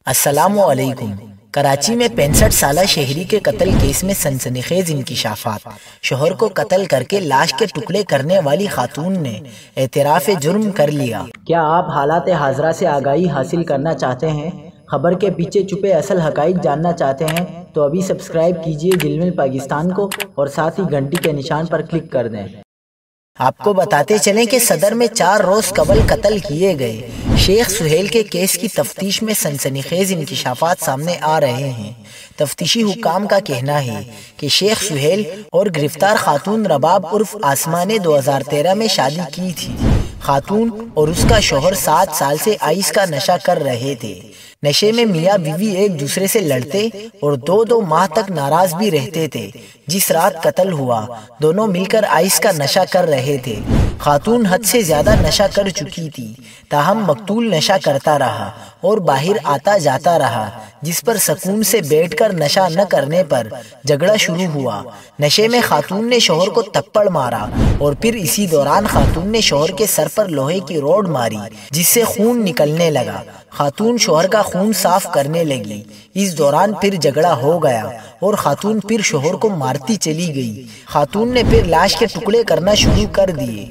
السلام علیکم۔ کراچی میں 65 سالہ شہری کے قتل کیس میں سنسنیخیز انکشافات۔ شوہر کو قتل کر کے لاش کے ٹکڑے کرنے والی خاتون نے اعتراف جرم کر لیا۔ کیا آپ حالات حاضرہ سے آگاہی حاصل کرنا چاہتے ہیں؟ خبر کے پیچھے چھپے اصل حقائق جاننا چاہتے ہیں تو ابھی سبسکرائب کیجئے جلمل پاکستان کو اور ساتھ ہی گھنٹی کے نشان پر کلک کر دیں۔ آپ کو بتاتے چلیں کہ صدر میں 4 روز قبل قتل کیے گئے شیخ سہیل کے کیس کی تفتیش میں سنسنیخیز انکشافات سامنے آ رہے ہیں۔ تفتیشی حکام کا کہنا ہے کہ شیخ سہیل اور گرفتار خاتون رباب عرف آسما نے 2013 میں شادی کی تھی۔ خاتون اور اس کا شوہر 7 سال سے آئس کا نشہ کر رہے تھے۔ نشے میں میاں بیوی ایک دوسرے سے لڑتے اور 2 ماہ تک ناراض بھی رہتے تھے۔ جس رات قتل ہوا دونوں مل کر آئس کا نشہ کر رہے تھے۔ خاتون حد سے زیادہ نشہ کر چکی تھی، تاہم مقتول نشہ کرتا رہا اور باہر آتا جاتا رہا، جس پر سکون سے بیٹھ کر نشہ نہ کرنے پر جھگڑا شروع ہوا۔ نشے میں خاتون نے شوہر کو تھپڑ مارا اور پھر اسی دوران خاتون نے شوہر کے سر پر لوہے کی روڈ ماری جس سے خون نکلنے لگا۔ خاتون شوہر کا خون صاف کرنے لگی۔ اس دوران پھر جھگڑا ہو گیا اور خاتون پھر شوہر کو مارتی چلی گئی۔ خاتون نے پھر لاش کے ٹکڑے کرنا شروع کر دیے۔